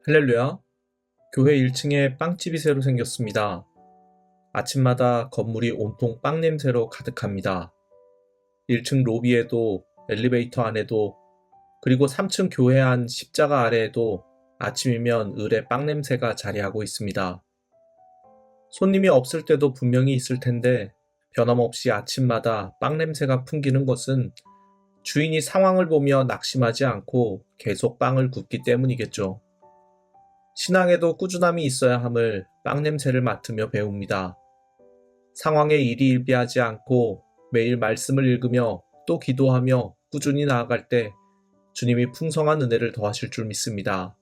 할렐루야. 교회 1층에 빵집이 새로 생겼습니다. 아침마다 건물이 온통 빵 냄새로 가득합니다. 1층 로비에도 엘리베이터 안에도 그리고 3층 교회 안 십자가 아래에도 아침이면 을의 빵 냄새가 자리하고 있습니다. 손님이 없을 때도 분명히 있을 텐데 변함없이 아침마다 빵 냄새가 풍기는 것은 주인이 상황을 보며 낙심하지 않고 계속 빵을 굽기 때문이겠죠. 신앙에도 꾸준함이 있어야 함을 빵 냄새를 맡으며 배웁니다. 상황에 일희일비하지 않고 매일 말씀을 읽으며 또 기도하며 꾸준히 나아갈 때 주님이 풍성한 은혜를 더하실 줄 믿습니다.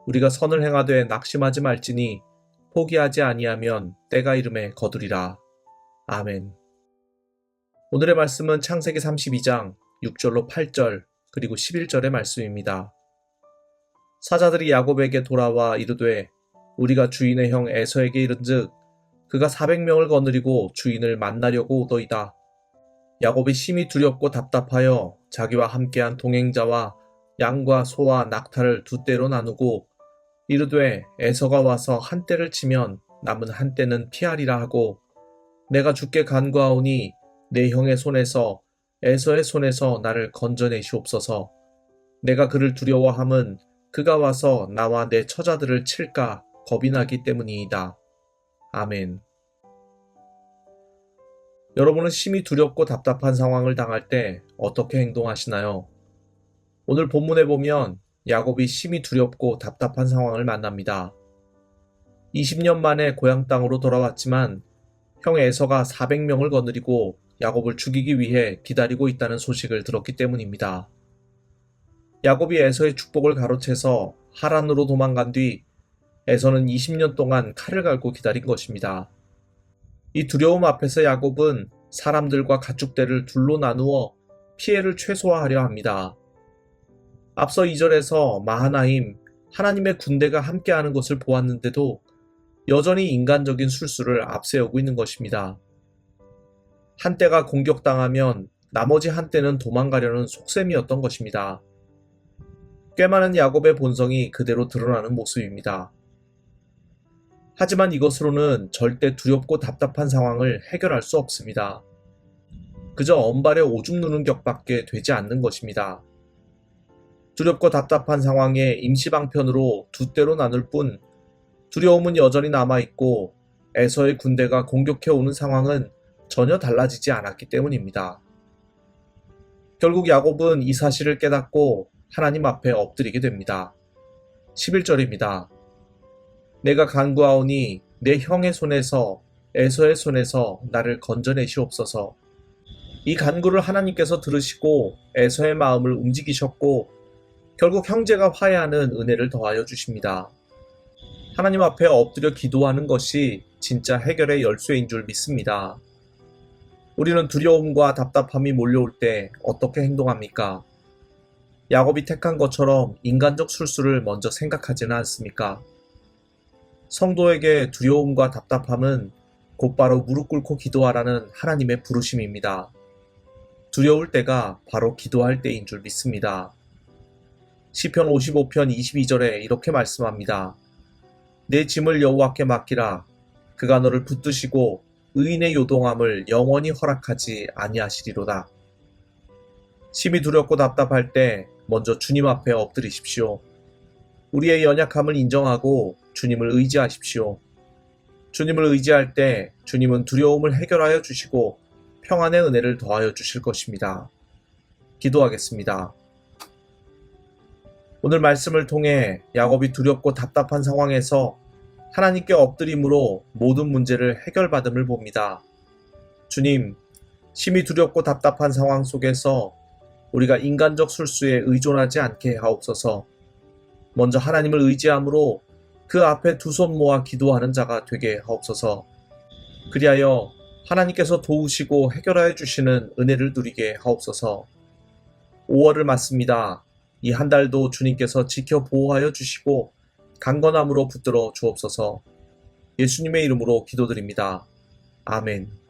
우리가 선을 행하되 낙심하지 말지니 포기하지 아니하면 때가 이름에 거두리라. 아멘. 오늘의 말씀은 창세기 32장 6절로 8절 그리고 11절의 말씀입니다. 사자들이 야곱에게 돌아와 이르되 우리가 주인의 형 에서에게 이른즉 그가 400명을 거느리고 주인을 만나려고 오더이다. 야곱이 심히 두렵고 답답하여 자기와 함께한 동행자와 양과 소와 낙타를 두 떼로 나누고 이르되 에서가 와서 한 떼를 치면 남은 한 떼는 피하리라 하고 내가 주께 간구하오니 내 형의 손에서 에서의 손에서 나를 건져내시옵소서. 내가 그를 두려워함은 그가 와서 나와 내 처자들을 칠까 겁이 나기 때문이이다. 아멘. 여러분은 심히 두렵고 답답한 상황을 당할 때 어떻게 행동하시나요? 오늘 본문에 보면 야곱이 심히 두렵고 답답한 상황을 만납니다. 20년 만에 고향 땅으로 돌아왔지만 형 에서가 400명을 거느리고 야곱을 죽이기 위해 기다리고 있다는 소식을 들었기 때문입니다. 야곱이 에서의 축복을 가로채서 하란으로 도망간 뒤 에서는 20년 동안 칼을 갈고 기다린 것입니다. 이 두려움 앞에서 야곱은 사람들과 가축대를 둘로 나누어 피해를 최소화하려 합니다. 앞서 2절에서 마하나임, 하나님의 군대가 함께하는 것을 보았는데도 여전히 인간적인 술수를 앞세우고 있는 것입니다. 한 떼가 공격당하면 나머지 한 떼는 도망가려는 속셈이었던 것입니다. 꽤 많은 야곱의 본성이 그대로 드러나는 모습입니다. 하지만 이것으로는 절대 두렵고 답답한 상황을 해결할 수 없습니다. 그저 언발에 오줌 누는 격밖에 되지 않는 것입니다. 두렵고 답답한 상황에 임시방편으로 두 떼로 나눌 뿐 두려움은 여전히 남아있고 에서의 군대가 공격해오는 상황은 전혀 달라지지 않았기 때문입니다. 결국 야곱은 이 사실을 깨닫고 하나님 앞에 엎드리게 됩니다. 11절입니다. 내가 간구하오니 내 형의 손에서 에서의 손에서 나를 건져내시옵소서. 이 간구를 하나님께서 들으시고 에서의 마음을 움직이셨고 결국 형제가 화해하는 은혜를 더하여 주십니다. 하나님 앞에 엎드려 기도하는 것이 진짜 해결의 열쇠인 줄 믿습니다. 우리는 두려움과 답답함이 몰려올 때 어떻게 행동합니까? 야곱이 택한 것처럼 인간적 술수를 먼저 생각하지는 않습니까? 성도에게 두려움과 답답함은 곧바로 무릎 꿇고 기도하라는 하나님의 부르심입니다. 두려울 때가 바로 기도할 때인 줄 믿습니다. 시편 55편 22절에 이렇게 말씀합니다. 내 짐을 여호와께 맡기라. 그가 너를 붙드시고 의인의 요동함을 영원히 허락하지 아니하시리로다. 심히 두렵고 답답할 때 먼저 주님 앞에 엎드리십시오. 우리의 연약함을 인정하고 주님을 의지하십시오. 주님을 의지할 때 주님은 두려움을 해결하여 주시고 평안의 은혜를 더하여 주실 것입니다. 기도하겠습니다. 오늘 말씀을 통해 야곱이 두렵고 답답한 상황에서 하나님께 엎드림으로 모든 문제를 해결받음을 봅니다. 주님, 심히 두렵고 답답한 상황 속에서 우리가 인간적 술수에 의존하지 않게 하옵소서. 먼저 하나님을 의지함으로 그 앞에 두 손 모아 기도하는 자가 되게 하옵소서. 그리하여 하나님께서 도우시고 해결하여 주시는 은혜를 누리게 하옵소서. 5월을 맞습니다. 이 한 달도 주님께서 지켜 보호하여 주시고 강건함으로 붙들어 주옵소서. 예수님의 이름으로 기도드립니다. 아멘.